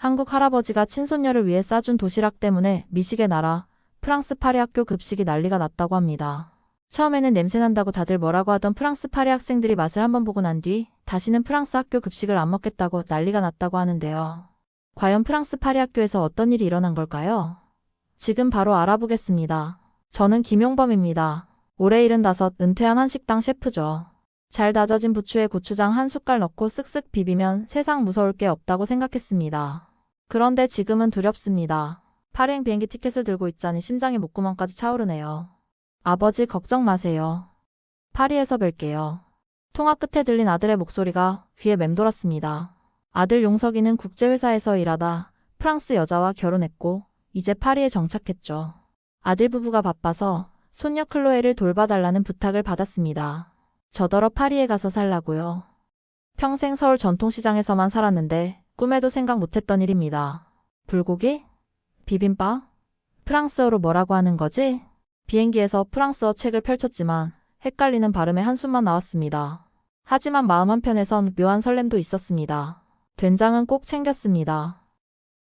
한국 할아버지가 친손녀를 위해 싸준 도시락 때문에 미식의 나라 프랑스 파리 학교 급식이 난리가 났다고 합니다. 처음에는 냄새난다고 다들 뭐라고 하던 프랑스 파리 학생들이 맛을 한번 보고 난 뒤 다시는 프랑스 학교 급식을 안 먹겠다고 난리가 났다고 하는데요. 과연 프랑스 파리 학교에서 어떤 일이 일어난 걸까요? 지금 바로 알아보겠습니다. 저는 김용범입니다. 올해 75, 은퇴한 한식당 셰프죠. 잘 다져진 부추에 고추장 한 숟갈 넣고 쓱쓱 비비면 세상 무서울 게 없다고 생각했습니다. 그런데 지금은 두렵습니다. 파리행 비행기 티켓을 들고 있자니 심장이 목구멍까지 차오르네요. 아버지 걱정 마세요. 파리에서 뵐게요. 통화 끝에 들린 아들의 목소리가 귀에 맴돌았습니다. 아들 용석이는 국제회사에서 일하다 프랑스 여자와 결혼했고 이제 파리에 정착했죠. 아들 부부가 바빠서 손녀 클로에를 돌봐달라는 부탁을 받았습니다. 저더러 파리에 가서 살라고요. 평생 서울 전통시장에서만 살았는데 꿈에도 생각 못했던 일입니다. 불고기? 비빔밥? 프랑스어로 뭐라고 하는 거지? 비행기에서 프랑스어 책을 펼쳤지만 헷갈리는 발음에 한숨만 나왔습니다. 하지만 마음 한편에선 묘한 설렘도 있었습니다. 된장은 꼭 챙겼습니다.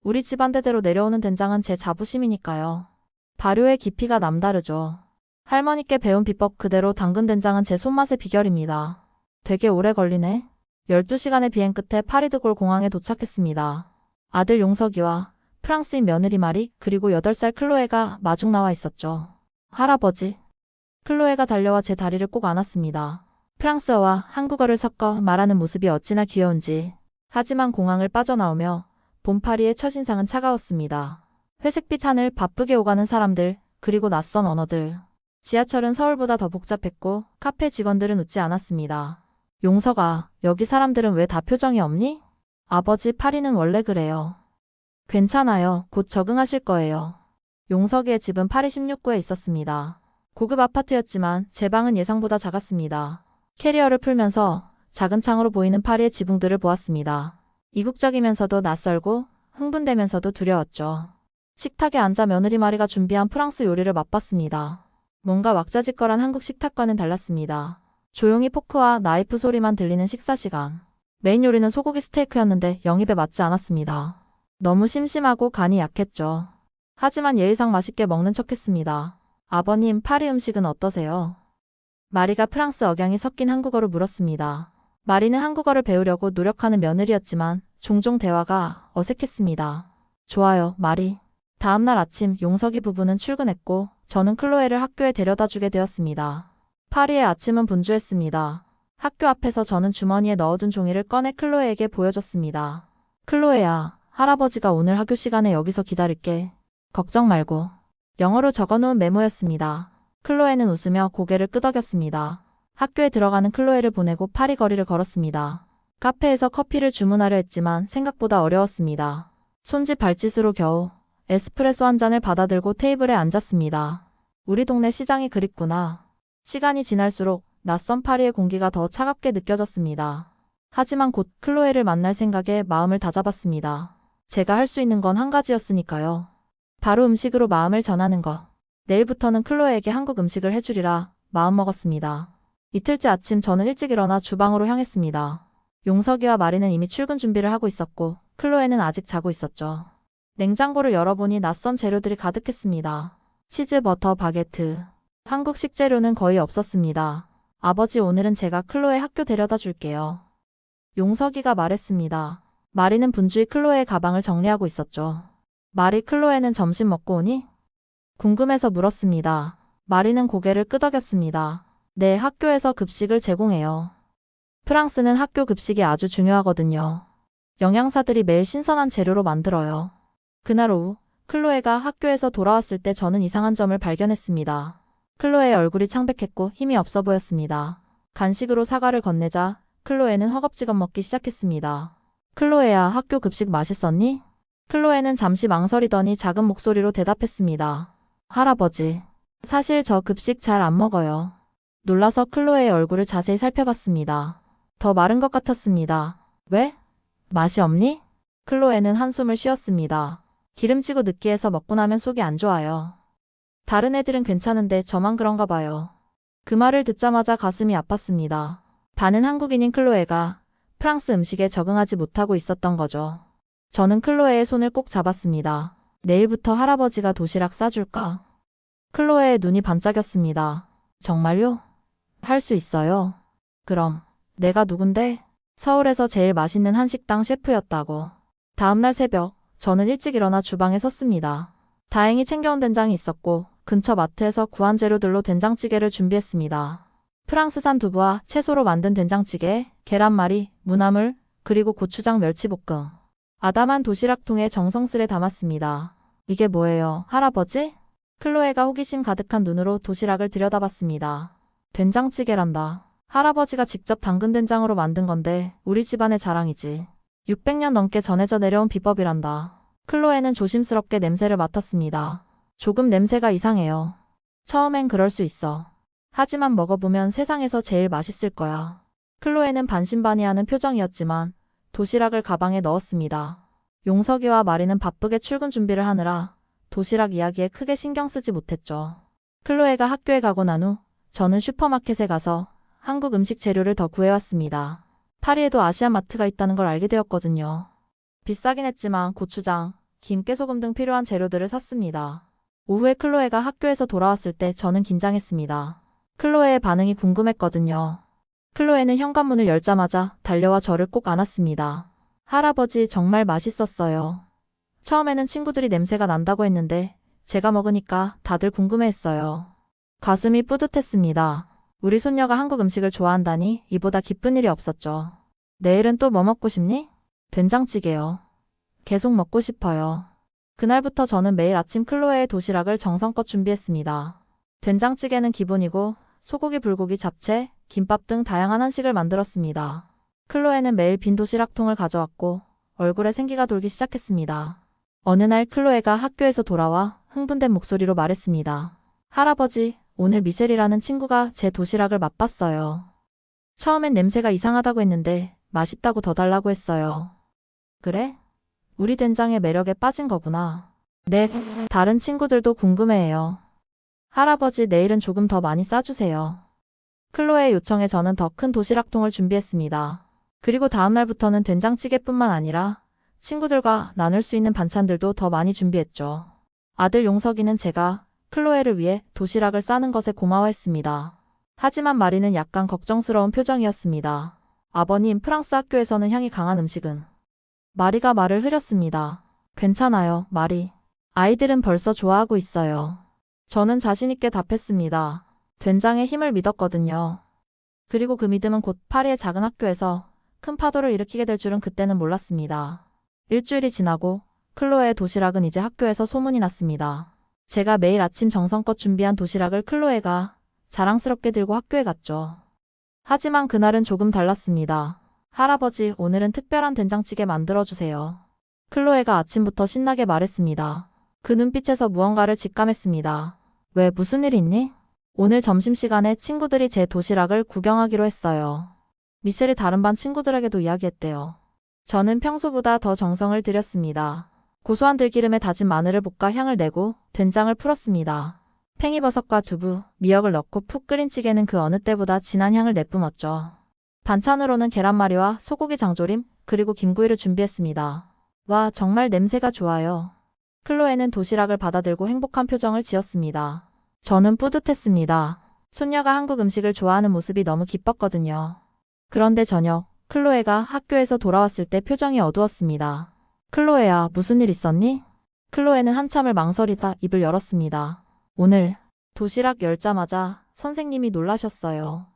우리 집안 대대로 내려오는 된장은 제 자부심이니까요. 발효의 깊이가 남다르죠. 할머니께 배운 비법 그대로 담근 된장은 제 손맛의 비결입니다. 되게 오래 걸리네. 12시간의 비행 끝에 파리드골 공항에 도착했습니다. 아들 용석이와 프랑스인 며느리 마리 그리고 8살 클로에가 마중 나와 있었죠. 할아버지. 클로에가 달려와 제 다리를 꼭 안았습니다. 프랑스어와 한국어를 섞어 말하는 모습이 어찌나 귀여운지. 하지만 공항을 빠져나오며 봄파리의 첫인상은 차가웠습니다. 회색빛 하늘 바쁘게 오가는 사람들 그리고 낯선 언어들. 지하철은 서울보다 더 복잡했고 카페 직원들은 웃지 않았습니다. 용석아, 여기 사람들은 왜 다 표정이 없니? 아버지, 파리는 원래 그래요. 괜찮아요. 곧 적응하실 거예요. 용석이의 집은 파리 16구에 있었습니다. 고급 아파트였지만 제 방은 예상보다 작았습니다. 캐리어를 풀면서 작은 창으로 보이는 파리의 지붕들을 보았습니다. 이국적이면서도 낯설고 흥분되면서도 두려웠죠. 식탁에 앉아 며느리 마리가 준비한 프랑스 요리를 맛봤습니다. 뭔가 왁자지껄한 한국 식탁과는 달랐습니다. 조용히 포크와 나이프 소리만 들리는 식사 시간. 메인 요리는 소고기 스테이크였는데 영입에 맞지 않았습니다. 너무 심심하고 간이 약했죠. 하지만 예의상 맛있게 먹는 척했습니다. 아버님, 파리 음식은 어떠세요? 마리가 프랑스 억양이 섞인 한국어로 물었습니다. 마리는 한국어를 배우려고 노력하는 며느리였지만 종종 대화가 어색했습니다. 좋아요, 마리. 다음날 아침 용석이 부부는 출근했고 저는 클로에를 학교에 데려다주게 되었습니다. 파리의 아침은 분주했습니다. 학교 앞에서 저는 주머니에 넣어둔 종이를 꺼내 클로에에게 보여줬습니다. 클로에야, 할아버지가 오늘 학교 시간에 여기서 기다릴게. 걱정 말고. 영어로 적어놓은 메모였습니다. 클로에는 웃으며 고개를 끄덕였습니다. 학교에 들어가는 클로에를 보내고 파리 거리를 걸었습니다. 카페에서 커피를 주문하려 했지만 생각보다 어려웠습니다. 손짓 발짓으로 겨우 에스프레소 한 잔을 받아들고 테이블에 앉았습니다. 우리 동네 시장이 그립구나. 시간이 지날수록 낯선 파리의 공기가 더 차갑게 느껴졌습니다. 하지만 곧 클로에를 만날 생각에 마음을 다잡았습니다. 제가 할 수 있는 건 한 가지였으니까요. 바로 음식으로 마음을 전하는 것. 내일부터는 클로에에게 한국 음식을 해주리라 마음먹었습니다. 이틀째 아침 저는 일찍 일어나 주방으로 향했습니다. 용석이와 마리는 이미 출근 준비를 하고 있었고 클로에는 아직 자고 있었죠. 냉장고를 열어보니 낯선 재료들이 가득했습니다. 치즈, 버터, 바게트. 한국 식재료는 거의 없었습니다. 아버지, 오늘은 제가 클로에 학교 데려다 줄게요. 용석이가 말했습니다. 마리는 분주히 클로에의 가방을 정리하고 있었죠. 마리, 클로에는 점심 먹고 오니? 궁금해서 물었습니다. 마리는 고개를 끄덕였습니다. 네, 학교에서 급식을 제공해요. 프랑스는 학교 급식이 아주 중요하거든요. 영양사들이 매일 신선한 재료로 만들어요. 그날 오후, 클로에가 학교에서 돌아왔을 때 저는 이상한 점을 발견했습니다. 클로에의 얼굴이 창백했고 힘이 없어 보였습니다. 간식으로 사과를 건네자 클로에는 허겁지겁 먹기 시작했습니다. 클로에야, 학교 급식 맛있었니? 클로에는 잠시 망설이더니 작은 목소리로 대답했습니다. 할아버지, 사실 저 급식 잘 안 먹어요. 놀라서 클로에의 얼굴을 자세히 살펴봤습니다. 더 마른 것 같았습니다. 왜? 맛이 없니? 클로에는 한숨을 쉬었습니다. 기름지고 느끼해서 먹고 나면 속이 안 좋아요. 다른 애들은 괜찮은데 저만 그런가 봐요. 그 말을 듣자마자 가슴이 아팠습니다. 반은 한국인인 클로에가 프랑스 음식에 적응하지 못하고 있었던 거죠. 저는 클로에의 손을 꼭 잡았습니다. 내일부터 할아버지가 도시락 싸줄까? 클로에의 눈이 반짝였습니다. 정말요? 할 수 있어요. 그럼 내가 누군데? 서울에서 제일 맛있는 한식당 셰프였다고. 다음날 새벽, 저는 일찍 일어나 주방에 섰습니다. 다행히 챙겨온 된장이 있었고 근처 마트에서 구한 재료들로 된장찌개를 준비했습니다. 프랑스산 두부와 채소로 만든 된장찌개, 계란말이, 무나물, 그리고 고추장 멸치볶음. 아담한 도시락통에 정성스레 담았습니다. 이게 뭐예요, 할아버지? 클로에가 호기심 가득한 눈으로 도시락을 들여다봤습니다. 된장찌개란다. 할아버지가 직접 담근 된장으로 만든 건데 우리 집안의 자랑이지. 600년 넘게 전해져 내려온 비법이란다. 클로에는 조심스럽게 냄새를 맡았습니다. 조금 냄새가 이상해요. 처음엔 그럴 수 있어. 하지만 먹어보면 세상에서 제일 맛있을 거야. 클로에는 반신반의하는 표정이었지만 도시락을 가방에 넣었습니다. 용석이와 마리는 바쁘게 출근 준비를 하느라 도시락 이야기에 크게 신경 쓰지 못했죠. 클로에가 학교에 가고 난 후 저는 슈퍼마켓에 가서 한국 음식 재료를 더 구해왔습니다. 파리에도 아시안마트가 있다는 걸 알게 되었거든요. 비싸긴 했지만 고추장, 김, 깨소금 등 필요한 재료들을 샀습니다. 오후에 클로에가 학교에서 돌아왔을 때 저는 긴장했습니다. 클로에의 반응이 궁금했거든요. 클로에는 현관문을 열자마자 달려와 저를 꼭 안았습니다. 할아버지 정말 맛있었어요. 처음에는 친구들이 냄새가 난다고 했는데 제가 먹으니까 다들 궁금해했어요. 가슴이 뿌듯했습니다. 우리 손녀가 한국 음식을 좋아한다니 이보다 기쁜 일이 없었죠. 내일은 또 뭐 먹고 싶니? 된장찌개요. 계속 먹고 싶어요. 그날부터 저는 매일 아침 클로에의 도시락을 정성껏 준비했습니다. 된장찌개는 기본이고 소고기, 불고기, 잡채, 김밥 등 다양한 한식을 만들었습니다. 클로에는 매일 빈 도시락통을 가져왔고 얼굴에 생기가 돌기 시작했습니다. 어느 날 클로에가 학교에서 돌아와 흥분된 목소리로 말했습니다. 할아버지, 오늘 미셸이라는 친구가 제 도시락을 맛봤어요. 처음엔 냄새가 이상하다고 했는데 맛있다고 더 달라고 했어요. 그래? 우리 된장의 매력에 빠진 거구나. 네, 다른 친구들도 궁금해해요. 할아버지, 내일은 조금 더 많이 싸주세요. 클로에의 요청에 저는 더 큰 도시락통을 준비했습니다. 그리고 다음 날부터는 된장찌개뿐만 아니라 친구들과 나눌 수 있는 반찬들도 더 많이 준비했죠. 아들 용석이는 제가 클로에를 위해 도시락을 싸는 것에 고마워했습니다. 하지만 마리는 약간 걱정스러운 표정이었습니다. 아버님, 프랑스 학교에서는 향이 강한 음식은? 마리가 말을 흐렸습니다. 괜찮아요, 마리. 아이들은 벌써 좋아하고 있어요. 저는 자신있게 답했습니다. 된장의 힘을 믿었거든요. 그리고 그 믿음은 곧 파리의 작은 학교에서 큰 파도를 일으키게 될 줄은 그때는 몰랐습니다. 일주일이 지나고 클로에의 도시락은 이제 학교에서 소문이 났습니다. 제가 매일 아침 정성껏 준비한 도시락을 클로에가 자랑스럽게 들고 학교에 갔죠. 하지만 그날은 조금 달랐습니다. 할아버지, 오늘은 특별한 된장찌개 만들어주세요. 클로에가 아침부터 신나게 말했습니다. 그 눈빛에서 무언가를 직감했습니다. 왜, 무슨 일 있니? 오늘 점심시간에 친구들이 제 도시락을 구경하기로 했어요. 미셸이 다른 반 친구들에게도 이야기했대요. 저는 평소보다 더 정성을 들였습니다. 고소한 들기름에 다진 마늘을 볶아 향을 내고 된장을 풀었습니다. 팽이버섯과 두부, 미역을 넣고 푹 끓인 찌개는 그 어느 때보다 진한 향을 내뿜었죠. 반찬으로는 계란말이와 소고기 장조림, 그리고 김구이를 준비했습니다. 와, 정말 냄새가 좋아요. 클로에는 도시락을 받아들고 행복한 표정을 지었습니다. 저는 뿌듯했습니다. 손녀가 한국 음식을 좋아하는 모습이 너무 기뻤거든요. 그런데 저녁, 클로에가 학교에서 돌아왔을 때 표정이 어두웠습니다. 클로에야, 무슨 일 있었니? 클로에는 한참을 망설이다 입을 열었습니다. 오늘 도시락 열자마자 선생님이 놀라셨어요.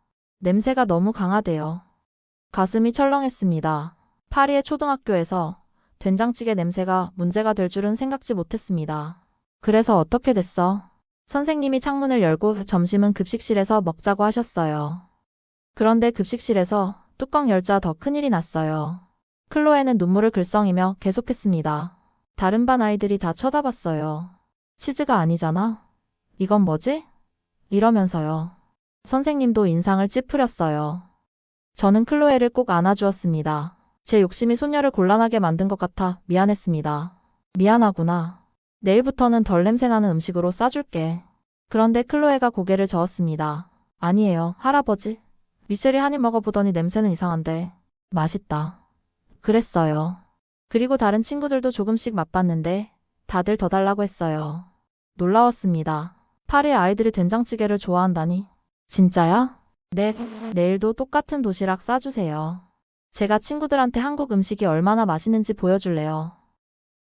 냄새가 너무 강하대요. 가슴이 철렁했습니다. 파리의 초등학교에서 된장찌개 냄새가 문제가 될 줄은 생각지 못했습니다. 그래서 어떻게 됐어? 선생님이 창문을 열고 점심은 급식실에서 먹자고 하셨어요. 그런데 급식실에서 뚜껑 열자 더 큰일이 났어요. 클로에는 눈물을 글썽이며 계속했습니다. 다른 반 아이들이 다 쳐다봤어요. 치즈가 아니잖아? 이건 뭐지? 이러면서요. 선생님도 인상을 찌푸렸어요. 저는 클로에를 꼭 안아주었습니다. 제 욕심이 손녀를 곤란하게 만든 것 같아 미안했습니다. 미안하구나. 내일부터는 덜 냄새나는 음식으로 싸줄게. 그런데 클로에가 고개를 저었습니다. 아니에요, 할아버지. 미셸이 한 입 먹어보더니 냄새는 이상한데 맛있다. 그랬어요. 그리고 다른 친구들도 조금씩 맛봤는데 다들 더 달라고 했어요. 놀라웠습니다. 파리의 아이들이 된장찌개를 좋아한다니. 진짜야? 네, 내일도 똑같은 도시락 싸주세요. 제가 친구들한테 한국 음식이 얼마나 맛있는지 보여줄래요.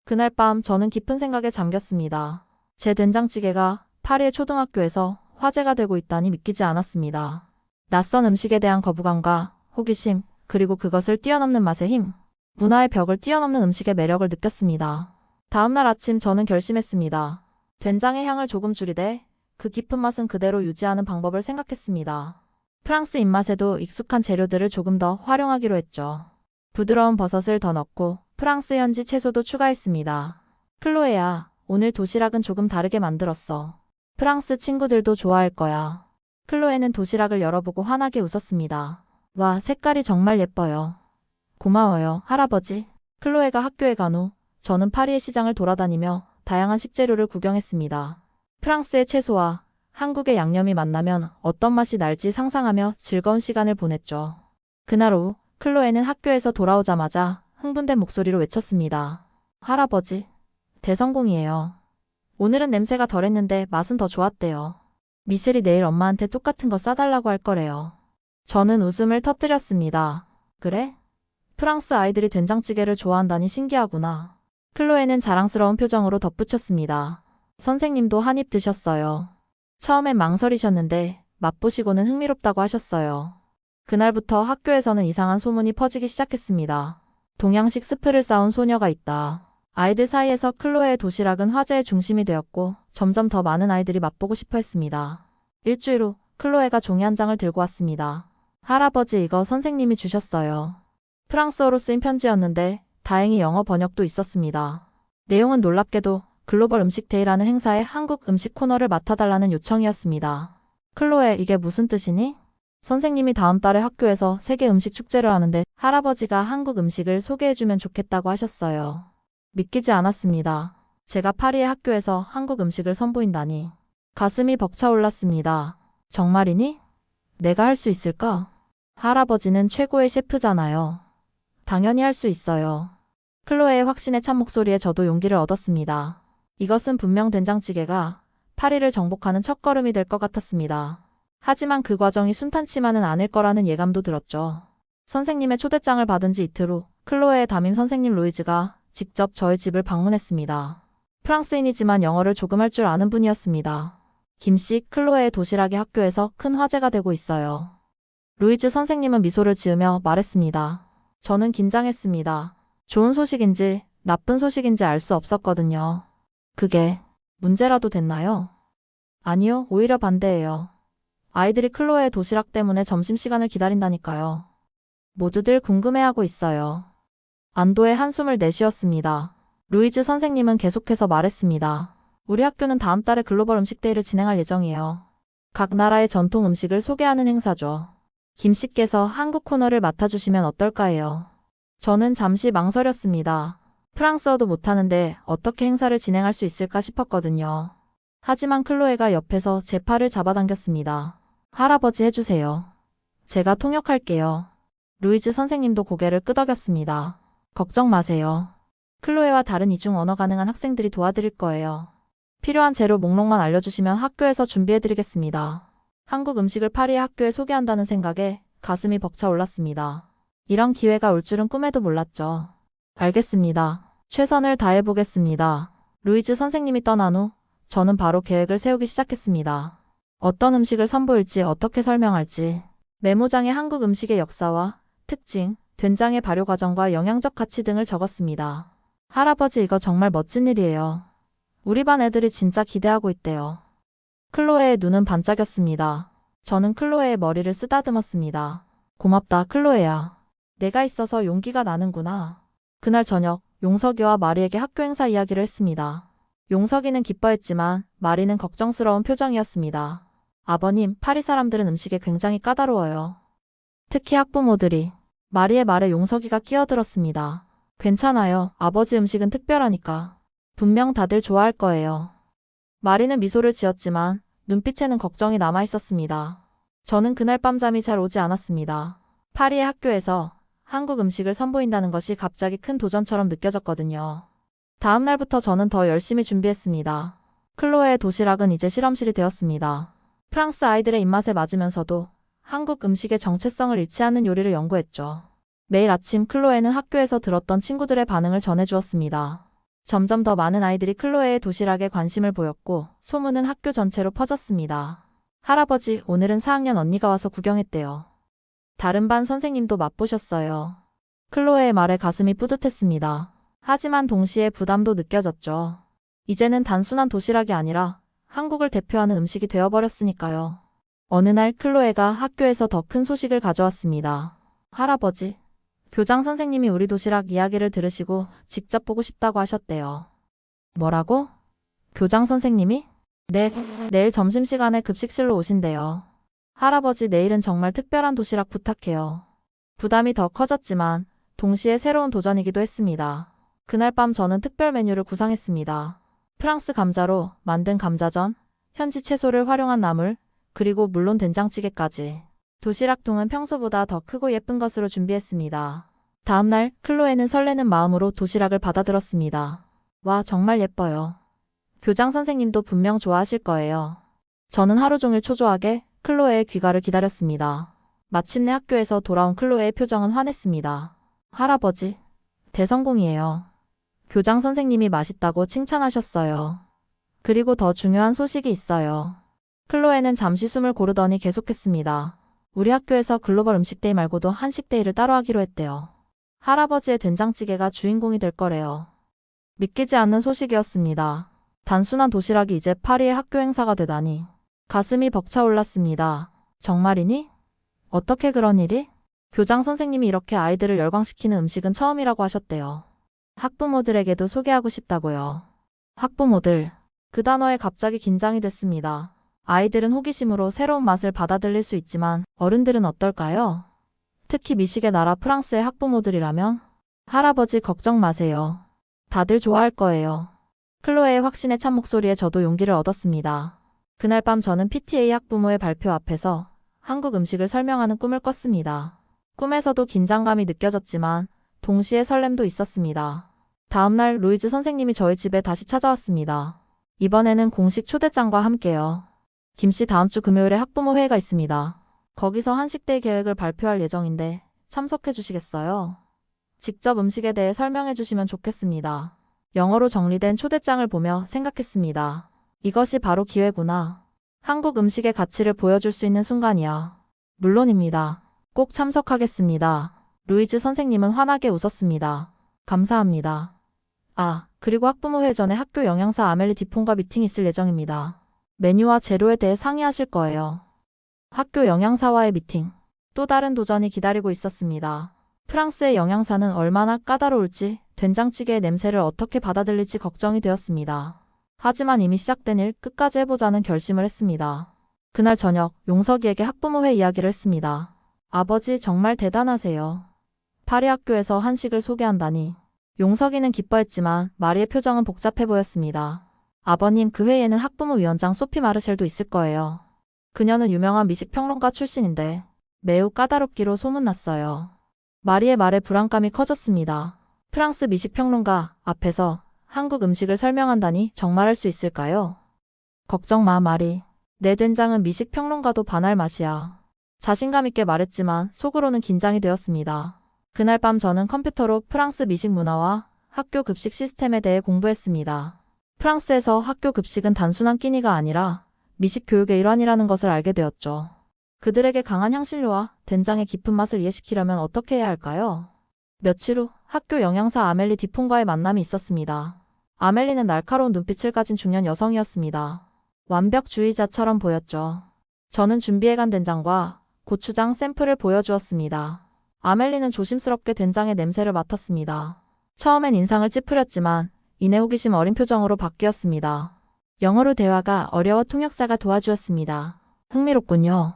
그날 밤 저는 깊은 생각에 잠겼습니다. 제 된장찌개가 파리의 초등학교에서 화제가 되고 있다니 믿기지 않았습니다. 낯선 음식에 대한 거부감과 호기심, 그리고 그것을 뛰어넘는 맛의 힘, 문화의 벽을 뛰어넘는 음식의 매력을 느꼈습니다. 다음날 아침 저는 결심했습니다. 된장의 향을 조금 줄이되 그 깊은 맛은 그대로 유지하는 방법을 생각했습니다. 프랑스 입맛에도 익숙한 재료들을 조금 더 활용하기로 했죠. 부드러운 버섯을 더 넣고 프랑스 현지 채소도 추가했습니다. 클로에야, 오늘 도시락은 조금 다르게 만들었어. 프랑스 친구들도 좋아할 거야. 클로에는 도시락을 열어보고 환하게 웃었습니다. 와, 색깔이 정말 예뻐요. 고마워요, 할아버지. 클로에가 학교에 간 후 저는 파리의 시장을 돌아다니며 다양한 식재료를 구경했습니다. 프랑스의 채소와 한국의 양념이 만나면 어떤 맛이 날지 상상하며 즐거운 시간을 보냈죠. 그날 오후 클로에는 학교에서 돌아오자마자 흥분된 목소리로 외쳤습니다. 할아버지, 대성공이에요. 오늘은 냄새가 덜했는데 맛은 더 좋았대요. 미셸이 내일 엄마한테 똑같은 거 싸달라고 할 거래요. 저는 웃음을 터뜨렸습니다. 그래? 프랑스 아이들이 된장찌개를 좋아한다니 신기하구나. 클로에는 자랑스러운 표정으로 덧붙였습니다. 선생님도 한 입 드셨어요. 처음엔 망설이셨는데 맛보시고는 흥미롭다고 하셨어요. 그날부터 학교에서는 이상한 소문이 퍼지기 시작했습니다. 동양식 스프를 쌓은 소녀가 있다. 아이들 사이에서 클로에의 도시락은 화제의 중심이 되었고 점점 더 많은 아이들이 맛보고 싶어 했습니다. 일주일 후 클로에가 종이 한 장을 들고 왔습니다. 할아버지, 이거 선생님이 주셨어요. 프랑스어로 쓰인 편지였는데 다행히 영어 번역도 있었습니다. 내용은 놀랍게도 글로벌 음식 데이라는 행사의 한국 음식 코너를 맡아달라는 요청이었습니다. 클로에, 이게 무슨 뜻이니? 선생님이 다음 달에 학교에서 세계 음식 축제를 하는데 할아버지가 한국 음식을 소개해주면 좋겠다고 하셨어요. 믿기지 않았습니다. 제가 파리의 학교에서 한국 음식을 선보인다니. 가슴이 벅차올랐습니다. 정말이니? 내가 할 수 있을까? 할아버지는 최고의 셰프잖아요. 당연히 할 수 있어요. 클로에의 확신에 찬 목소리에 저도 용기를 얻었습니다. 이것은 분명 된장찌개가 파리를 정복하는 첫걸음이 될 것 같았습니다. 하지만 그 과정이 순탄치만은 않을 거라는 예감도 들었죠. 선생님의 초대장을 받은 지 이틀 후 클로에의 담임 선생님 루이즈가 직접 저희 집을 방문했습니다. 프랑스인이지만 영어를 조금 할 줄 아는 분이었습니다. 김씨, 클로에의 도시락이 학교에서 큰 화제가 되고 있어요. 루이즈 선생님은 미소를 지으며 말했습니다. 저는 긴장했습니다. 좋은 소식인지 나쁜 소식인지 알 수 없었거든요. 그게 문제라도 됐나요? 아니요, 오히려 반대예요. 아이들이 클로에의 도시락 때문에 점심시간을 기다린다니까요. 모두들 궁금해하고 있어요. 안도의 한숨을 내쉬었습니다. 루이즈 선생님은 계속해서 말했습니다. 우리 학교는 다음 달에 글로벌 음식데이를 진행할 예정이에요. 각 나라의 전통 음식을 소개하는 행사죠. 김 씨께서 한국 코너를 맡아주시면 어떨까 해요. 저는 잠시 망설였습니다. 프랑스어도 못하는데 어떻게 행사를 진행할 수 있을까 싶었거든요. 하지만 클로에가 옆에서 제 팔을 잡아당겼습니다. 할아버지, 해주세요. 제가 통역할게요. 루이즈 선생님도 고개를 끄덕였습니다. 걱정 마세요. 클로에와 다른 이중 언어 가능한 학생들이 도와드릴 거예요. 필요한 재료 목록만 알려주시면 학교에서 준비해드리겠습니다. 한국 음식을 파리의 학교에 소개한다는 생각에 가슴이 벅차올랐습니다. 이런 기회가 올 줄은 꿈에도 몰랐죠. 알겠습니다. 최선을 다해보겠습니다. 루이즈 선생님이 떠난 후 저는 바로 계획을 세우기 시작했습니다. 어떤 음식을 선보일지, 어떻게 설명할지, 메모장에 한국 음식의 역사와 특징, 된장의 발효 과정과 영양적 가치 등을 적었습니다. 할아버지, 이거 정말 멋진 일이에요. 우리 반 애들이 진짜 기대하고 있대요. 클로에의 눈은 반짝였습니다. 저는 클로에의 머리를 쓰다듬었습니다. 고맙다, 클로에야. 내가 있어서 용기가 나는구나. 그날 저녁, 용석이와 마리에게 학교 행사 이야기를 했습니다. 용석이는 기뻐했지만 마리는 걱정스러운 표정이었습니다. 아버님, 파리 사람들은 음식에 굉장히 까다로워요. 특히 학부모들이. 마리의 말에 용석이가 끼어들었습니다. 괜찮아요. 아버지 음식은 특별하니까. 분명 다들 좋아할 거예요. 마리는 미소를 지었지만 눈빛에는 걱정이 남아 있었습니다. 저는 그날 밤 잠이 잘 오지 않았습니다. 파리의 학교에서 한국 음식을 선보인다는 것이 갑자기 큰 도전처럼 느껴졌거든요. 다음 날부터 저는 더 열심히 준비했습니다. 클로에의 도시락은 이제 실험실이 되었습니다. 프랑스 아이들의 입맛에 맞으면서도 한국 음식의 정체성을 잃지 않는 요리를 연구했죠. 매일 아침 클로에는 학교에서 들었던 친구들의 반응을 전해주었습니다. 점점 더 많은 아이들이 클로에의 도시락에 관심을 보였고 소문은 학교 전체로 퍼졌습니다. 할아버지, 오늘은 4학년 언니가 와서 구경했대요. 다른 반 선생님도 맛보셨어요. 클로에의 말에 가슴이 뿌듯했습니다. 하지만 동시에 부담도 느껴졌죠. 이제는 단순한 도시락이 아니라 한국을 대표하는 음식이 되어버렸으니까요. 어느 날 클로에가 학교에서 더 큰 소식을 가져왔습니다. 할아버지, 교장 선생님이 우리 도시락 이야기를 들으시고 직접 보고 싶다고 하셨대요. 뭐라고? 교장 선생님이? 네, 내일 점심시간에 급식실로 오신대요. 할아버지, 내일은 정말 특별한 도시락 부탁해요. 부담이 더 커졌지만 동시에 새로운 도전이기도 했습니다. 그날 밤 저는 특별 메뉴를 구상했습니다. 프랑스 감자로 만든 감자전, 현지 채소를 활용한 나물, 그리고 물론 된장찌개까지. 도시락통은 평소보다 더 크고 예쁜 것으로 준비했습니다. 다음날 클로에는 설레는 마음으로 도시락을 받아들었습니다. 와, 정말 예뻐요. 교장 선생님도 분명 좋아하실 거예요. 저는 하루 종일 초조하게 클로에의 귀가를 기다렸습니다. 마침내 학교에서 돌아온 클로에의 표정은 환했습니다. 할아버지, 대성공이에요. 교장 선생님이 맛있다고 칭찬하셨어요. 그리고 더 중요한 소식이 있어요. 클로에는 잠시 숨을 고르더니 계속했습니다. 우리 학교에서 글로벌 음식데이 말고도 한식데이를 따로 하기로 했대요. 할아버지의 된장찌개가 주인공이 될 거래요. 믿기지 않는 소식이었습니다. 단순한 도시락이 이제 파리의 학교 행사가 되다니. 가슴이 벅차올랐습니다. 정말이니? 어떻게 그런 일이? 교장 선생님이 이렇게 아이들을 열광시키는 음식은 처음이라고 하셨대요. 학부모들에게도 소개하고 싶다고요. 학부모들. 그 단어에 갑자기 긴장이 됐습니다. 아이들은 호기심으로 새로운 맛을 받아들일 수 있지만 어른들은 어떨까요? 특히 미식의 나라 프랑스의 학부모들이라면? 할아버지, 걱정 마세요. 다들 좋아할 거예요. 클로에의 확신에 찬 목소리에 저도 용기를 얻었습니다. 그날 밤 저는 PTA 학부모의 발표 앞에서 한국 음식을 설명하는 꿈을 꿨습니다. 꿈에서도 긴장감이 느껴졌지만 동시에 설렘도 있었습니다. 다음날 루이즈 선생님이 저희 집에 다시 찾아왔습니다. 이번에는 공식 초대장과 함께요. 김씨, 다음 주 금요일에 학부모 회의가 있습니다. 거기서 한식데이 계획을 발표할 예정인데 참석해 주시겠어요? 직접 음식에 대해 설명해 주시면 좋겠습니다. 영어로 정리된 초대장을 보며 생각했습니다. 이것이 바로 기회구나. 한국 음식의 가치를 보여줄 수 있는 순간이야. 물론입니다. 꼭 참석하겠습니다. 루이즈 선생님은 환하게 웃었습니다. 감사합니다. 아, 그리고 학부모 회의 전에 학교 영양사 아멜리 디폰과 미팅이 있을 예정입니다. 메뉴와 재료에 대해 상의하실 거예요. 학교 영양사와의 미팅. 또 다른 도전이 기다리고 있었습니다. 프랑스의 영양사는 얼마나 까다로울지, 된장찌개의 냄새를 어떻게 받아들일지 걱정이 되었습니다. 하지만 이미 시작된 일 끝까지 해보자는 결심을 했습니다. 그날 저녁 용석이에게 학부모회 이야기를 했습니다. 아버지, 정말 대단하세요. 파리 학교에서 한식을 소개한다니. 용석이는 기뻐했지만 마리의 표정은 복잡해 보였습니다. 아버님, 그 회의에는 학부모 위원장 소피 마르셀도 있을 거예요. 그녀는 유명한 미식평론가 출신인데 매우 까다롭기로 소문났어요. 마리의 말에 불안감이 커졌습니다. 프랑스 미식평론가 앞에서 한국 음식을 설명한다니 정말 할 수 있을까요? 걱정 마, 마리. 내 된장은 미식평론가도 반할 맛이야. 자신감 있게 말했지만 속으로는 긴장이 되었습니다. 그날 밤 저는 컴퓨터로 프랑스 미식 문화와 학교 급식 시스템에 대해 공부했습니다. 프랑스에서 학교 급식은 단순한 끼니가 아니라 미식 교육의 일환이라는 것을 알게 되었죠. 그들에게 강한 향신료와 된장의 깊은 맛을 이해시키려면 어떻게 해야 할까요? 며칠 후 학교 영양사 아멜리 디폰과의 만남이 있었습니다. 아멜리는 날카로운 눈빛을 가진 중년 여성이었습니다. 완벽주의자처럼 보였죠. 저는 준비해간 된장과 고추장 샘플을 보여주었습니다. 아멜리는 조심스럽게 된장의 냄새를 맡았습니다. 처음엔 인상을 찌푸렸지만 이내 호기심 어린 표정으로 바뀌었습니다. 영어로 대화가 어려워 통역사가 도와주었습니다. 흥미롭군요.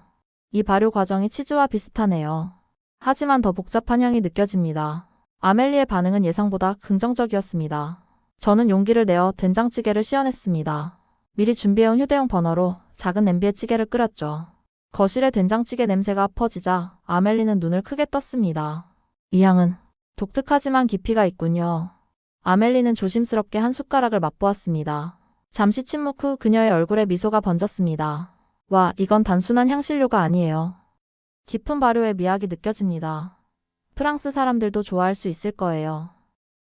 이 발효 과정이 치즈와 비슷하네요. 하지만 더 복잡한 향이 느껴집니다. 아멜리의 반응은 예상보다 긍정적이었습니다. 저는 용기를 내어 된장찌개를 시연했습니다. 미리 준비해온 휴대용 버너로 작은 냄비에 찌개를 끓였죠. 거실에 된장찌개 냄새가 퍼지자 아멜리는 눈을 크게 떴습니다. 이 향은 독특하지만 깊이가 있군요. 아멜리는 조심스럽게 한 숟가락을 맛보았습니다. 잠시 침묵 후 그녀의 얼굴에 미소가 번졌습니다. 와, 이건 단순한 향신료가 아니에요. 깊은 발효의 미학이 느껴집니다. 프랑스 사람들도 좋아할 수 있을 거예요.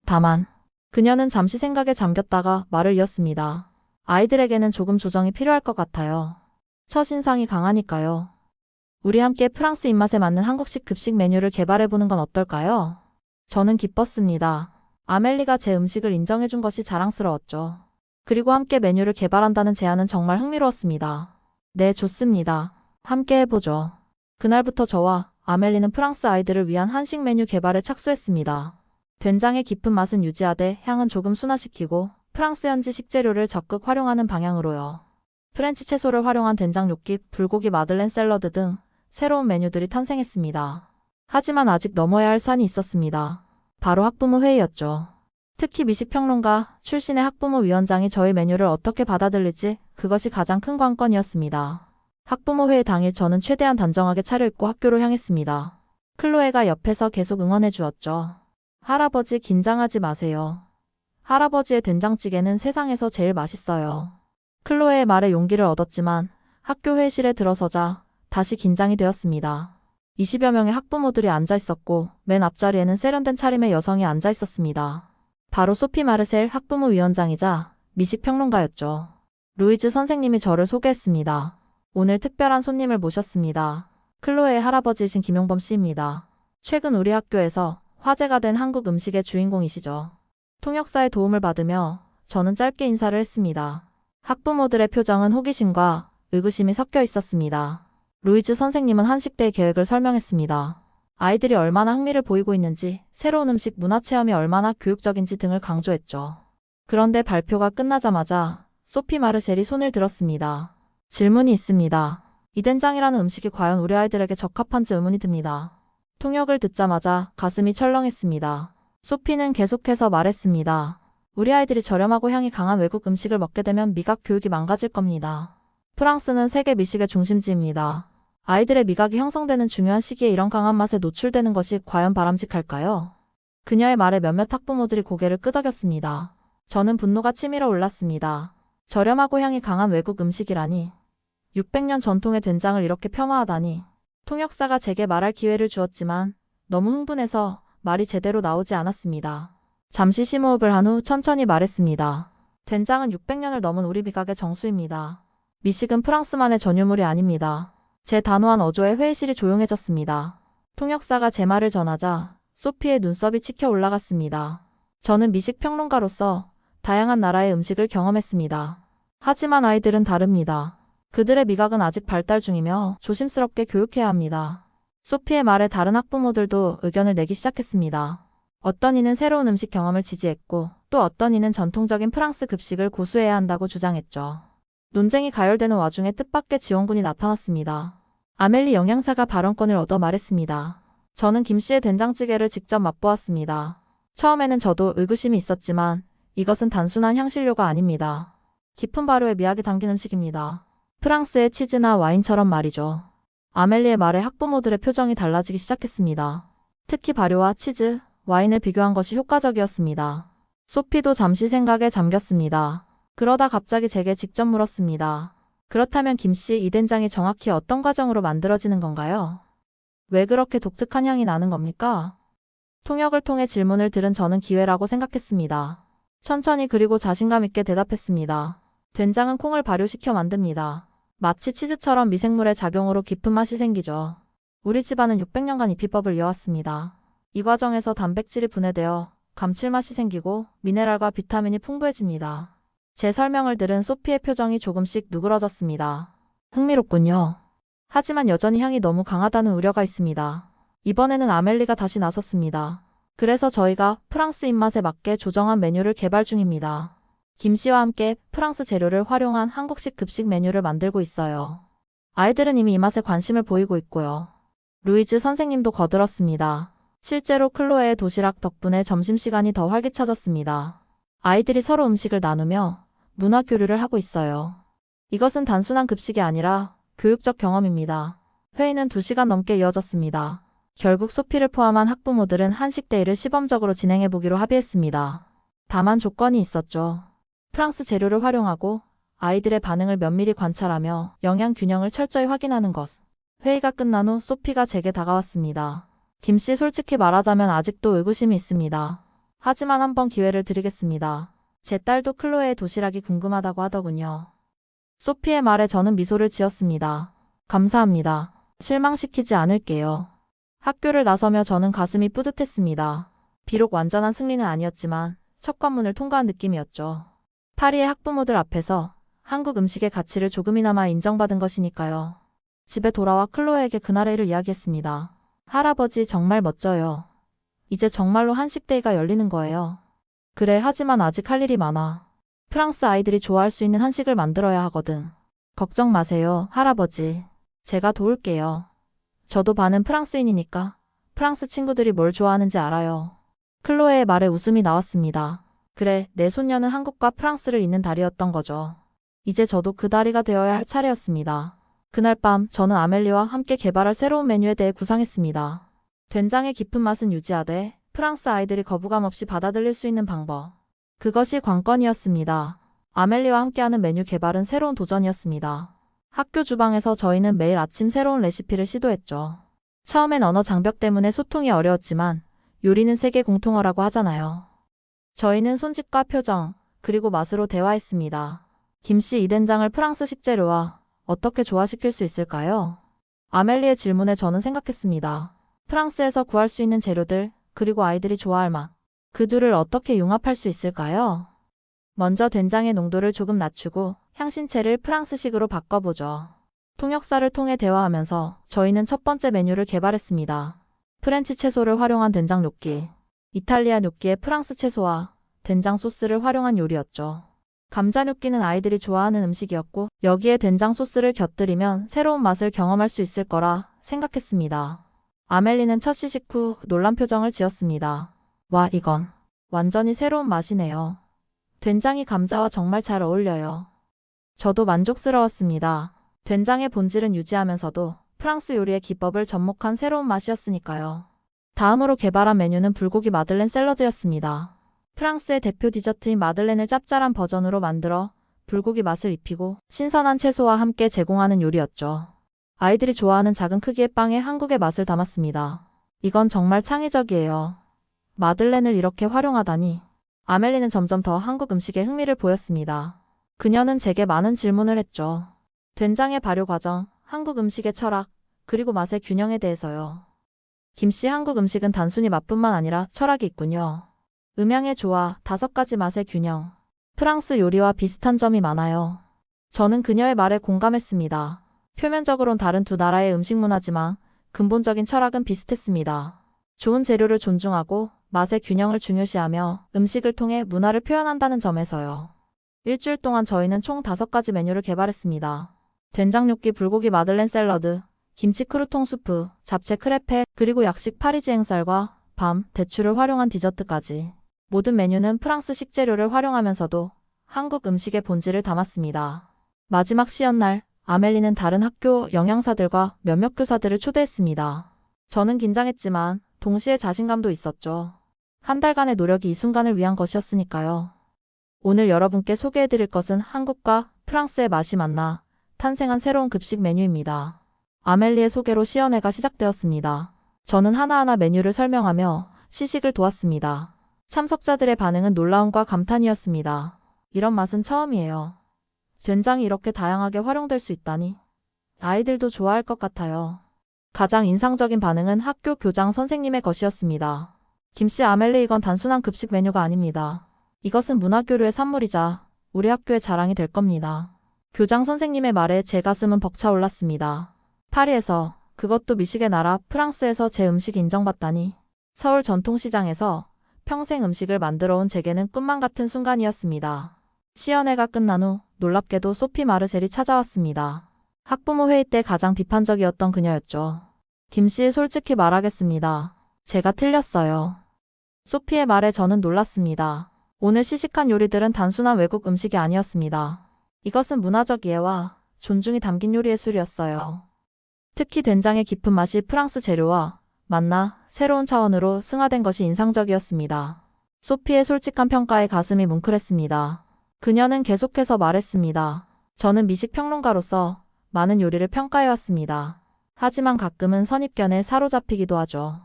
다만, 그녀는 잠시 생각에 잠겼다가 말을 이었습니다. 아이들에게는 조금 조정이 필요할 것 같아요. 첫인상이 강하니까요. 우리 함께 프랑스 입맛에 맞는 한국식 급식 메뉴를 개발해보는 건 어떨까요? 저는 기뻤습니다. 아멜리가 제 음식을 인정해준 것이 자랑스러웠죠. 그리고 함께 메뉴를 개발한다는 제안은 정말 흥미로웠습니다. 네, 좋습니다. 함께 해보죠. 그날부터 저와 아멜리는 프랑스 아이들을 위한 한식 메뉴 개발에 착수했습니다. 된장의 깊은 맛은 유지하되 향은 조금 순화시키고 프랑스 현지 식재료를 적극 활용하는 방향으로요. 프렌치 채소를 활용한 된장 요끼, 불고기 마들렌 샐러드 등 새로운 메뉴들이 탄생했습니다. 하지만 아직 넘어야 할 산이 있었습니다. 바로 학부모 회의였죠. 특히 미식평론가 출신의 학부모 위원장이 저희 메뉴를 어떻게 받아들일지 그것이 가장 큰 관건이었습니다. 학부모 회의 당일 저는 최대한 단정하게 차려입고 학교로 향했습니다. 클로에가 옆에서 계속 응원해 주었죠. 할아버지 긴장하지 마세요. 할아버지의 된장찌개는 세상에서 제일 맛있어요. 클로에의 말에 용기를 얻었지만 학교 회의실에 들어서자 다시 긴장이 되었습니다. 20여 명의 학부모들이 앉아 있었고 맨 앞자리에는 세련된 차림의 여성이 앉아 있었습니다. 바로 소피 마르셀 학부모 위원장이자 미식평론가였죠. 루이즈 선생님이 저를 소개했습니다. 오늘 특별한 손님을 모셨습니다. 클로에의 할아버지이신 김용범 씨입니다. 최근 우리 학교에서 화제가 된 한국 음식의 주인공이시죠. 통역사의 도움을 받으며 저는 짧게 인사를 했습니다. 학부모들의 표정은 호기심과 의구심이 섞여 있었습니다. 루이즈 선생님은 한식대의 계획을 설명했습니다. 아이들이 얼마나 흥미를 보이고 있는지, 새로운 음식 문화 체험이 얼마나 교육적인지 등을 강조했죠. 그런데 발표가 끝나자마자 소피 마르셀이 손을 들었습니다. 질문이 있습니다. 이 된장이라는 음식이 과연 우리 아이들에게 적합한지 의문이 듭니다. 통역을 듣자마자 가슴이 철렁했습니다. 소피는 계속해서 말했습니다. 우리 아이들이 저렴하고 향이 강한 외국 음식을 먹게 되면 미각 교육이 망가질 겁니다. 프랑스는 세계 미식의 중심지입니다. 아이들의 미각이 형성되는 중요한 시기에 이런 강한 맛에 노출되는 것이 과연 바람직할까요? 그녀의 말에 몇몇 학부모들이 고개를 끄덕였습니다. 저는 분노가 치밀어 올랐습니다. 저렴하고 향이 강한 외국 음식이라니. 600년 전통의 된장을 이렇게 폄하하다니. 통역사가 제게 말할 기회를 주었지만 너무 흥분해서 말이 제대로 나오지 않았습니다. 잠시 심호흡을 한 후 천천히 말했습니다. 된장은 600년을 넘은 우리 미각의 정수입니다. 미식은 프랑스만의 전유물이 아닙니다. 제 단호한 어조에 회의실이 조용해졌습니다. 통역사가 제 말을 전하자 소피의 눈썹이 치켜 올라갔습니다. 저는 미식평론가로서 다양한 나라의 음식을 경험했습니다. 하지만 아이들은 다릅니다. 그들의 미각은 아직 발달 중이며 조심스럽게 교육해야 합니다. 소피의 말에 다른 학부모들도 의견을 내기 시작했습니다. 어떤 이는 새로운 음식 경험을 지지했고 또 어떤 이는 전통적인 프랑스 급식을 고수해야 한다고 주장했죠. 논쟁이 가열되는 와중에 뜻밖의 지원군이 나타났습니다. 아멜리 영양사가 발언권을 얻어 말했습니다. 저는 김씨의 된장찌개를 직접 맛보았습니다. 처음에는 저도 의구심이 있었지만 이것은 단순한 향신료가 아닙니다. 깊은 발효의 미학이 담긴 음식입니다. 프랑스의 치즈나 와인처럼 말이죠. 아멜리의 말에 학부모들의 표정이 달라지기 시작했습니다. 특히 발효와 치즈, 와인을 비교한 것이 효과적이었습니다. 소피도 잠시 생각에 잠겼습니다. 그러다 갑자기 제게 직접 물었습니다. 그렇다면 김씨, 이 된장이 정확히 어떤 과정으로 만들어지는 건가요? 왜 그렇게 독특한 향이 나는 겁니까? 통역을 통해 질문을 들은 저는 기회라고 생각했습니다. 천천히 그리고 자신감 있게 대답했습니다. 된장은 콩을 발효시켜 만듭니다. 마치 치즈처럼 미생물의 작용으로 깊은 맛이 생기죠. 우리 집안은 600년간 이 비법을 이어왔습니다. 이 과정에서 단백질이 분해되어 감칠맛이 생기고 미네랄과 비타민이 풍부해집니다. 제 설명을 들은 소피의 표정이 조금씩 누그러졌습니다. 흥미롭군요. 하지만 여전히 향이 너무 강하다는 우려가 있습니다. 이번에는 아멜리가 다시 나섰습니다. 그래서 저희가 프랑스 입맛에 맞게 조정한 메뉴를 개발 중입니다. 김씨와 함께 프랑스 재료를 활용한 한국식 급식 메뉴를 만들고 있어요. 아이들은 이미 이 맛에 관심을 보이고 있고요. 루이즈 선생님도 거들었습니다. 실제로 클로에의 도시락 덕분에 점심시간이 더 활기차졌습니다. 아이들이 서로 음식을 나누며 문화 교류를 하고 있어요. 이것은 단순한 급식이 아니라 교육적 경험입니다. 회의는 2시간 넘게 이어졌습니다. 결국 소피를 포함한 학부모들은 한식데이를 시범적으로 진행해보기로 합의했습니다. 다만 조건이 있었죠. 프랑스 재료를 활용하고 아이들의 반응을 면밀히 관찰하며 영양 균형을 철저히 확인하는 것. 회의가 끝난 후 소피가 제게 다가왔습니다. 김씨, 솔직히 말하자면 아직도 의구심이 있습니다. 하지만 한번 기회를 드리겠습니다. 제 딸도 클로에의 도시락이 궁금하다고 하더군요. 소피의 말에 저는 미소를 지었습니다. 감사합니다. 실망시키지 않을게요. 학교를 나서며 저는 가슴이 뿌듯했습니다. 비록 완전한 승리는 아니었지만 첫 관문을 통과한 느낌이었죠. 파리의 학부모들 앞에서 한국 음식의 가치를 조금이나마 인정받은 것이니까요. 집에 돌아와 클로에에게 그날의 일을 이야기했습니다. 할아버지, 정말 멋져요. 이제 정말로 한식데이가 열리는 거예요. 그래, 하지만 아직 할 일이 많아. 프랑스 아이들이 좋아할 수 있는 한식을 만들어야 하거든. 걱정 마세요, 할아버지. 제가 도울게요. 저도 반은 프랑스인이니까 프랑스 친구들이 뭘 좋아하는지 알아요. 클로에의 말에 웃음이 나왔습니다. 그래, 내 손녀는 한국과 프랑스를 잇는 다리였던 거죠. 이제 저도 그 다리가 되어야 할 차례였습니다. 그날 밤 저는 아멜리와 함께 개발할 새로운 메뉴에 대해 구상했습니다. 된장의 깊은 맛은 유지하되 프랑스 아이들이 거부감 없이 받아들일 수 있는 방법. 그것이 관건이었습니다. 아멜리와 함께하는 메뉴 개발은 새로운 도전이었습니다. 학교 주방에서 저희는 매일 아침 새로운 레시피를 시도했죠. 처음엔 언어 장벽 때문에 소통이 어려웠지만 요리는 세계 공통어라고 하잖아요. 저희는 손짓과 표정, 그리고 맛으로 대화했습니다. 김씨, 이 된장을 프랑스 식재료와 어떻게 조화시킬 수 있을까요? 아멜리의 질문에 저는 생각했습니다. 프랑스에서 구할 수 있는 재료들, 그리고 아이들이 좋아할 맛. 그 둘을 어떻게 융합할 수 있을까요? 먼저 된장의 농도를 조금 낮추고 향신채를 프랑스식으로 바꿔보죠. 통역사를 통해 대화하면서 저희는 첫 번째 메뉴를 개발했습니다. 프렌치 채소를 활용한 된장 뇨끼. 이탈리아 뇨끼에 프랑스 채소와 된장 소스를 활용한 요리였죠. 감자 뇨끼는 아이들이 좋아하는 음식이었고 여기에 된장 소스를 곁들이면 새로운 맛을 경험할 수 있을 거라 생각했습니다. 아멜리는 첫 시식 후 놀란 표정을 지었습니다. 와, 이건 완전히 새로운 맛이네요. 된장이 감자와 정말 잘 어울려요. 저도 만족스러웠습니다. 된장의 본질은 유지하면서도 프랑스 요리의 기법을 접목한 새로운 맛이었으니까요. 다음으로 개발한 메뉴는 불고기 마들렌 샐러드였습니다. 프랑스의 대표 디저트인 마들렌을 짭짤한 버전으로 만들어 불고기 맛을 입히고 신선한 채소와 함께 제공하는 요리였죠. 아이들이 좋아하는 작은 크기의 빵에 한국의 맛을 담았습니다. 이건 정말 창의적이에요. 마들렌을 이렇게 활용하다니. 아멜리는 점점 더 한국 음식에 흥미를 보였습니다. 그녀는 제게 많은 질문을 했죠. 된장의 발효 과정, 한국 음식의 철학, 그리고 맛의 균형에 대해서요. 김씨, 한국 음식은 단순히 맛뿐만 아니라 철학이 있군요. 음향의 조화, 5가지 맛의 균형. 프랑스 요리와 비슷한 점이 많아요. 저는 그녀의 말에 공감했습니다. 표면적으론 다른 두 나라의 음식 문화지만 근본적인 철학은 비슷했습니다. 좋은 재료를 존중하고 맛의 균형을 중요시하며 음식을 통해 문화를 표현한다는 점에서요. 일주일 동안 저희는 총 5가지 메뉴를 개발했습니다. 된장 뇨끼, 불고기 마들렌 샐러드, 김치 크루통 수프, 잡채 크레페, 그리고 약식 파리지앵 쌀과 밤, 대추를 활용한 디저트까지. 모든 메뉴는 프랑스 식재료를 활용하면서도 한국 음식의 본질을 담았습니다. 마지막 시연 날, 아멜리는 다른 학교 영양사들과 몇몇 교사들을 초대했습니다. 저는 긴장했지만 동시에 자신감도 있었죠. 한 달간의 노력이 이 순간을 위한 것이었으니까요. 오늘 여러분께 소개해드릴 것은 한국과 프랑스의 맛이 만나 탄생한 새로운 급식 메뉴입니다. 아멜리의 소개로 시연회가 시작되었습니다. 저는 하나하나 메뉴를 설명하며 시식을 도왔습니다. 참석자들의 반응은 놀라움과 감탄이었습니다. 이런 맛은 처음이에요. 된장이 이렇게 다양하게 활용될 수 있다니. 아이들도 좋아할 것 같아요. 가장 인상적인 반응은 학교 교장 선생님의 것이었습니다. 김씨, 아멜리, 이건 단순한 급식 메뉴가 아닙니다. 이것은 문화교류의 산물이자 우리 학교의 자랑이 될 겁니다. 교장 선생님의 말에 제 가슴은 벅차올랐습니다. 파리에서, 그것도 미식의 나라 프랑스에서 제 음식이 인정받다니. 서울 전통시장에서 평생 음식을 만들어 온 제게는 꿈만 같은 순간이었습니다. 시연회가 끝난 후 놀랍게도 소피 마르셀이 찾아왔습니다. 학부모 회의 때 가장 비판적이었던 그녀였죠. 김씨, 솔직히 말하겠습니다. 제가 틀렸어요. 소피의 말에 저는 놀랐습니다. 오늘 시식한 요리들은 단순한 외국 음식이 아니었습니다. 이것은 문화적 이해와 존중이 담긴 요리 예술이었어요. 특히 된장의 깊은 맛이 프랑스 재료와 맞나? 새로운 차원으로 승화된 것이 인상적이었습니다. 소피의 솔직한 평가에 가슴이 뭉클했습니다. 그녀는 계속해서 말했습니다. 저는 미식 평론가로서 많은 요리를 평가해왔습니다. 하지만 가끔은 선입견에 사로잡히기도 하죠.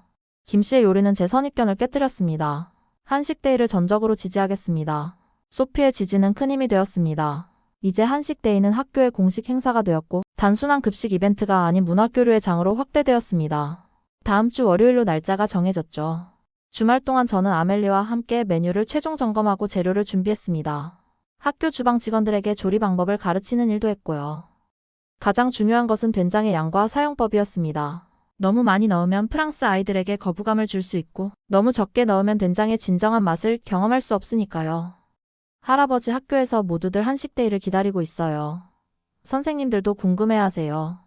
김씨의 요리는 제 선입견을 깨뜨렸습니다. 한식데이를 전적으로 지지하겠습니다. 소피의 지지는 큰 힘이 되었습니다. 이제 한식데이는 학교의 공식 행사가 되었고 단순한 급식 이벤트가 아닌 문화교류의 장으로 확대되었습니다. 다음 주 월요일로 날짜가 정해졌죠. 주말 동안 저는 아멜리와 함께 메뉴를 최종 점검하고 재료를 준비했습니다. 학교 주방 직원들에게 조리 방법을 가르치는 일도 했고요. 가장 중요한 것은 된장의 양과 사용법이었습니다. 너무 많이 넣으면 프랑스 아이들에게 거부감을 줄 수 있고 너무 적게 넣으면 된장의 진정한 맛을 경험할 수 없으니까요. 할아버지 학교에서 모두들 한식데이를 기다리고 있어요. 선생님들도 궁금해하세요.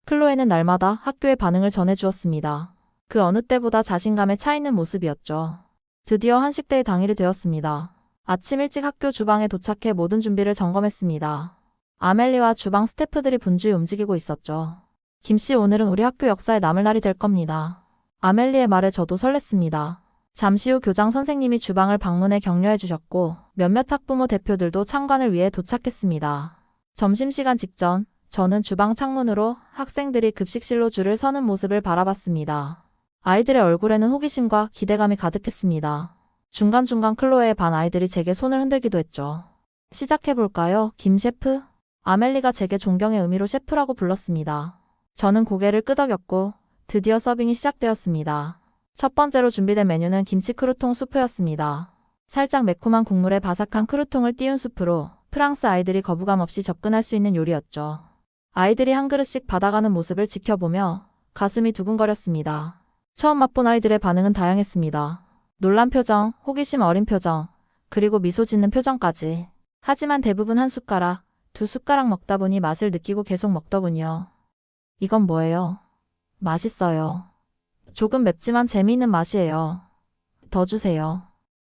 클로에는 날마다 학교의 반응을 전해주었습니다. 그 어느 때보다 자신감에 차 있는 모습이었죠. 드디어 한식데이 당일이 되었습니다. 아침 일찍 학교 주방에 도착해 모든 준비를 점검했습니다. 아멜리와 주방 스태프들이 분주히 움직이고 있었죠. 김씨, 오늘은 우리 학교 역사에 남을 날이 될 겁니다. 아멜리의 말에 저도 설렜습니다. 잠시 후 교장 선생님이 주방을 방문해 격려해 주셨고 몇몇 학부모 대표들도 참관을 위해 도착했습니다. 점심시간 직전 저는 주방 창문으로 학생들이 급식실로 줄을 서는 모습을 바라봤습니다. 아이들의 얼굴에는 호기심과 기대감이 가득했습니다. 중간중간 클로에의 반 아이들이 제게 손을 흔들기도 했죠. 시작해볼까요, 김 셰프? 아멜리가 제게 존경의 의미로 셰프라고 불렀습니다. 저는 고개를 끄덕였고 드디어 서빙이 시작되었습니다. 첫 번째로 준비된 메뉴는 김치 크루통 수프였습니다. 살짝 매콤한 국물에 바삭한 크루통을 띄운 수프로 프랑스 아이들이 거부감 없이 접근할 수 있는 요리였죠. 아이들이 한 그릇씩 받아가는 모습을 지켜보며 가슴이 두근거렸습니다. 처음 맛본 아이들의 반응은 다양했습니다. 놀란 표정, 호기심 어린 표정, 그리고 미소 짓는 표정까지. 하지만 대부분 한 숟가락, 두 숟가락 먹다 보니 맛을 느끼고 계속 먹더군요. 이건 뭐예요? 맛있어요. 조금 맵지만 재미있는 맛이에요. 더 주세요.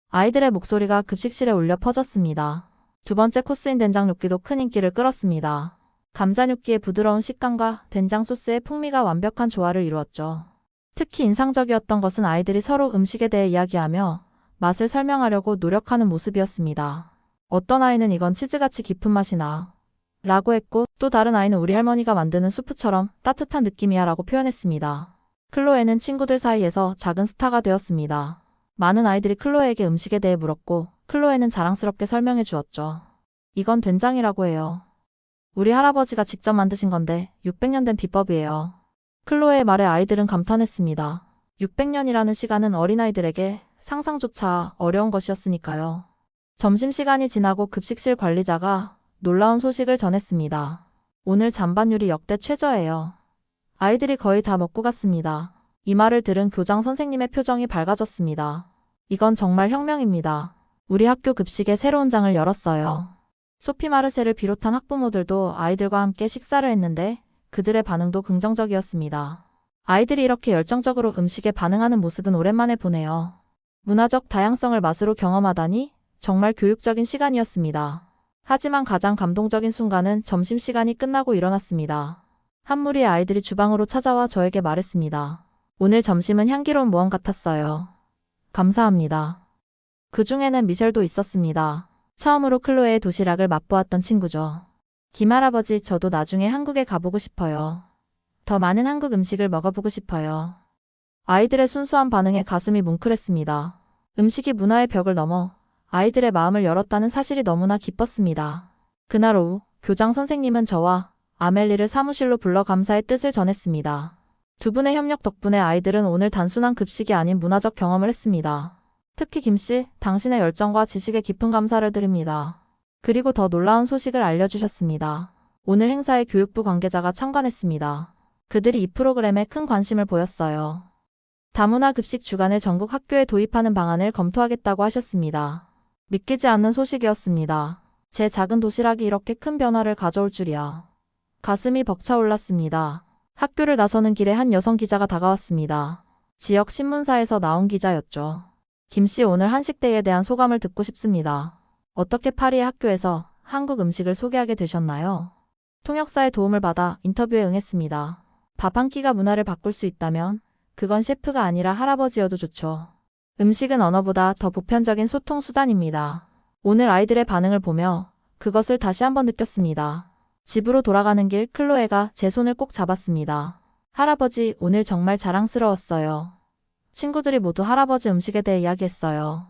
아이들의 목소리가 급식실에 울려 퍼졌습니다. 두 번째 코스인 된장 뇨끼도 큰 인기를 끌었습니다. 감자 뇨끼의 부드러운 식감과 된장 소스의 풍미가 완벽한 조화를 이루었죠. 특히 인상적이었던 것은 아이들이 서로 음식에 대해 이야기하며 맛을 설명하려고 노력하는 모습이었습니다. 어떤 아이는 이건 치즈같이 깊은 맛이 나 라고 했고 또 다른 아이는 우리 할머니가 만드는 수프처럼 따뜻한 느낌이야 라고 표현했습니다. 클로에는 친구들 사이에서 작은 스타가 되었습니다. 많은 아이들이 클로에에게 음식에 대해 물었고 클로에는 자랑스럽게 설명해 주었죠. 이건 된장이라고 해요. 우리 할아버지가 직접 만드신 건데 600년 된 비법이에요. 클로에의 말에 아이들은 감탄했습니다. 600년이라는 시간은 어린아이들에게 상상조차 어려운 것이었으니까요. 점심시간이 지나고 급식실 관리자가 놀라운 소식을 전했습니다. 오늘 잔반 요리 역대 최저예요. 아이들이 거의 다 먹고 갔습니다. 이 말을 들은 교장 선생님의 표정이 밝아졌습니다. 이건 정말 혁명입니다. 우리 학교 급식에 새로운 장을 열었어요. 소피 마르셀을 비롯한 학부모들도 아이들과 함께 식사를 했는데 그들의 반응도 긍정적이었습니다. 아이들이 이렇게 열정적으로 음식에 반응하는 모습은 오랜만에 보네요. 문화적 다양성을 맛으로 경험하다니 정말 교육적인 시간이었습니다. 하지만 가장 감동적인 순간은 점심시간이 끝나고 일어났습니다. 한 무리의 아이들이 주방으로 찾아와 저에게 말했습니다. 오늘 점심은 향기로운 모험 같았어요. 감사합니다. 그 중에는 미셸도 있었습니다. 처음으로 클로에의 도시락을 맛보았던 친구죠. 김할아버지, 저도 나중에 한국에 가보고 싶어요. 더 많은 한국 음식을 먹어보고 싶어요. 아이들의 순수한 반응에 가슴이 뭉클했습니다. 음식이 문화의 벽을 넘어 아이들의 마음을 열었다는 사실이 너무나 기뻤습니다. 그날 오후 교장 선생님은 저와 아멜리를 사무실로 불러 감사의 뜻을 전했습니다. 두 분의 협력 덕분에 아이들은 오늘 단순한 급식이 아닌 문화적 경험을 했습니다. 특히 김씨, 당신의 열정과 지식에 깊은 감사를 드립니다. 그리고 더 놀라운 소식을 알려주셨습니다. 오늘 행사에 교육부 관계자가 참관했습니다. 그들이 이 프로그램에 큰 관심을 보였어요. 다문화 급식 주간을 전국 학교에 도입하는 방안을 검토하겠다고 하셨습니다. 믿기지 않는 소식이었습니다. 제 작은 도시락이 이렇게 큰 변화를 가져올 줄이야. 가슴이 벅차올랐습니다. 학교를 나서는 길에 한 여성 기자가 다가왔습니다. 지역 신문사에서 나온 기자였죠. 김씨, 오늘 한식데이에 대한 소감을 듣고 싶습니다. 어떻게 파리의 학교에서 한국 음식을 소개하게 되셨나요? 통역사의 도움을 받아 인터뷰에 응했습니다. 밥 한 끼가 문화를 바꿀 수 있다면 그건 셰프가 아니라 할아버지여도 좋죠. 음식은 언어보다 더 보편적인 소통 수단입니다. 오늘 아이들의 반응을 보며 그것을 다시 한번 느꼈습니다. 집으로 돌아가는 길 클로에가 제 손을 꼭 잡았습니다. 할아버지, 오늘 정말 자랑스러웠어요. 친구들이 모두 할아버지 음식에 대해 이야기했어요.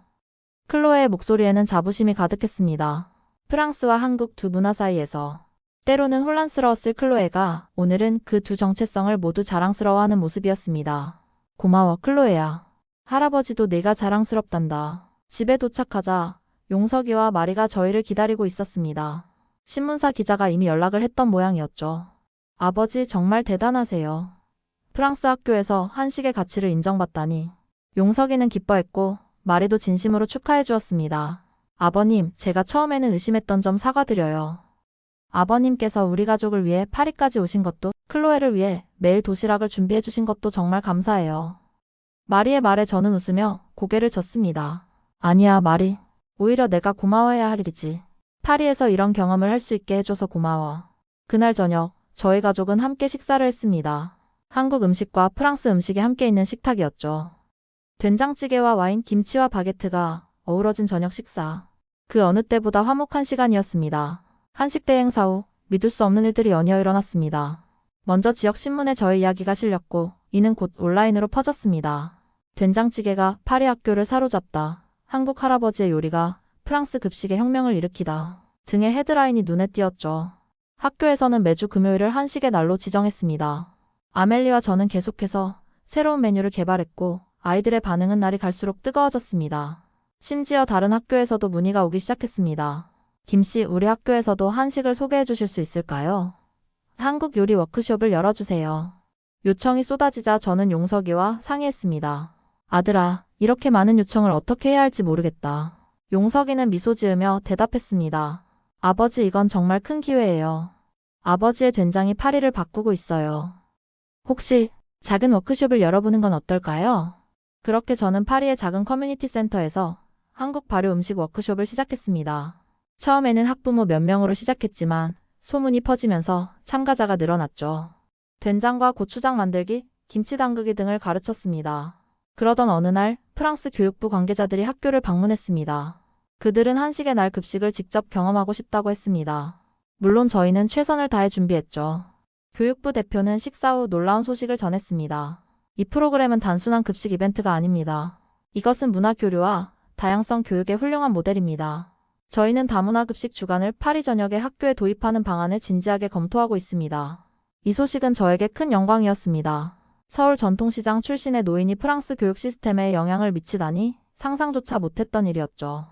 클로에의 목소리에는 자부심이 가득했습니다. 프랑스와 한국 두 문화 사이에서 때로는 혼란스러웠을 클로에가 오늘은 그 두 정체성을 모두 자랑스러워하는 모습이었습니다. 고마워, 클로에야. 할아버지도 내가 자랑스럽단다. 집에 도착하자 용석이와 마리가 저희를 기다리고 있었습니다. 신문사 기자가 이미 연락을 했던 모양이었죠. 아버지 정말 대단하세요. 프랑스 학교에서 한식의 가치를 인정받다니. 용석이는 기뻐했고 마리도 진심으로 축하해 주었습니다. 아버님, 제가 처음에는 의심했던 점 사과드려요. 아버님께서 우리 가족을 위해 파리까지 오신 것도, 클로에를 위해 매일 도시락을 준비해 주신 것도 정말 감사해요. 마리의 말에 저는 웃으며 고개를 젓습니다. 아니야, 마리. 오히려 내가 고마워해야 할 일이지. 파리에서 이런 경험을 할 수 있게 해줘서 고마워. 그날 저녁, 저희 가족은 함께 식사를 했습니다. 한국 음식과 프랑스 음식이 함께 있는 식탁이었죠. 된장찌개와 와인, 김치와 바게트가 어우러진 저녁 식사. 그 어느 때보다 화목한 시간이었습니다. 한식 대행사 후 믿을 수 없는 일들이 연이어 일어났습니다. 먼저 지역 신문에 저의 이야기가 실렸고 이는 곧 온라인으로 퍼졌습니다. 된장찌개가 파리 학교를 사로잡다. 한국 할아버지의 요리가 프랑스 급식의 혁명을 일으키다. 등의 헤드라인이 눈에 띄었죠. 학교에서는 매주 금요일을 한식의 날로 지정했습니다. 아멜리와 저는 계속해서 새로운 메뉴를 개발했고 아이들의 반응은 날이 갈수록 뜨거워졌습니다. 심지어 다른 학교에서도 문의가 오기 시작했습니다. 김씨, 우리 학교에서도 한식을 소개해 주실 수 있을까요? 한국 요리 워크숍을 열어주세요. 요청이 쏟아지자 저는 용석이와 상의했습니다. 아들아, 이렇게 많은 요청을 어떻게 해야 할지 모르겠다. 용석이는 미소 지으며 대답했습니다. 아버지, 이건 정말 큰 기회예요. 아버지의 된장이 파리를 바꾸고 있어요. 혹시 작은 워크숍을 열어보는 건 어떨까요? 그렇게 저는 파리의 작은 커뮤니티 센터에서 한국 발효 음식 워크숍을 시작했습니다. 처음에는 학부모 몇 명으로 시작했지만 소문이 퍼지면서 참가자가 늘어났죠. 된장과 고추장 만들기, 김치 담그기 등을 가르쳤습니다. 그러던 어느 날 프랑스 교육부 관계자들이 학교를 방문했습니다. 그들은 한식의 날 급식을 직접 경험하고 싶다고 했습니다. 물론 저희는 최선을 다해 준비했죠. 교육부 대표는 식사 후 놀라운 소식을 전했습니다. 이 프로그램은 단순한 급식 이벤트가 아닙니다. 이것은 문화 교류와 다양성 교육의 훌륭한 모델입니다. 저희는 다문화 급식 주간을 파리 전역의 학교에 도입하는 방안을 진지하게 검토하고 있습니다. 이 소식은 저에게 큰 영광이었습니다. 서울 전통시장 출신의 노인이 프랑스 교육 시스템에 영향을 미치다니 상상조차 못했던 일이었죠.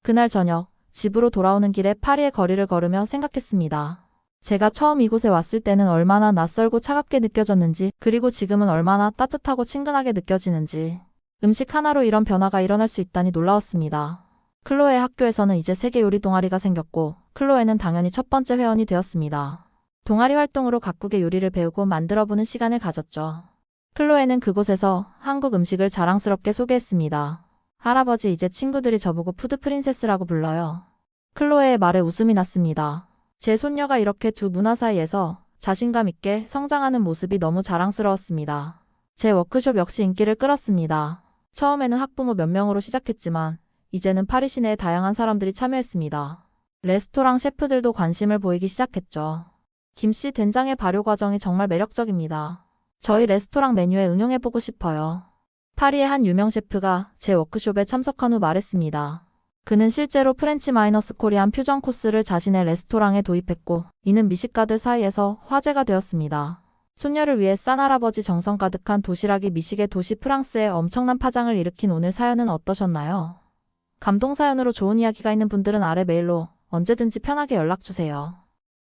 그날 저녁, 집으로 돌아오는 길에 파리의 거리를 걸으며 생각했습니다. 제가 처음 이곳에 왔을 때는 얼마나 낯설고 차갑게 느껴졌는지, 그리고 지금은 얼마나 따뜻하고 친근하게 느껴지는지. 음식 하나로 이런 변화가 일어날 수 있다니 놀라웠습니다. 클로에 학교에서는 이제 세계 요리 동아리가 생겼고 클로에는 당연히 첫 번째 회원이 되었습니다. 동아리 활동으로 각국의 요리를 배우고 만들어보는 시간을 가졌죠. 클로에는 그곳에서 한국 음식을 자랑스럽게 소개했습니다. 할아버지, 이제 친구들이 저보고 푸드 프린세스라고 불러요. 클로에의 말에 웃음이 났습니다. 제 손녀가 이렇게 두 문화 사이에서 자신감 있게 성장하는 모습이 너무 자랑스러웠습니다. 제 워크숍 역시 인기를 끌었습니다. 처음에는 학부모 몇 명으로 시작했지만 이제는 파리 시내의 다양한 사람들이 참여했습니다. 레스토랑 셰프들도 관심을 보이기 시작했죠. 김씨 된장의 발효 과정이 정말 매력적입니다. 저희 레스토랑 메뉴에 응용해보고 싶어요. 파리의 한 유명 셰프가 제 워크숍에 참석한 후 말했습니다. 그는 실제로 프렌치 마이너스 코리안 퓨전 코스를 자신의 레스토랑에 도입했고 이는 미식가들 사이에서 화제가 되었습니다. 손녀를 위해 싼 할아버지 정성 가득한 도시락이 미식의 도시 프랑스에 엄청난 파장을 일으킨 오늘 사연은 어떠셨나요? 감동 사연으로 좋은 이야기가 있는 분들은 아래 메일로 언제든지 편하게 연락주세요.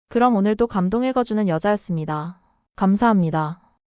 그럼 오늘도 감동 읽어주는 여자였습니다. 감사합니다.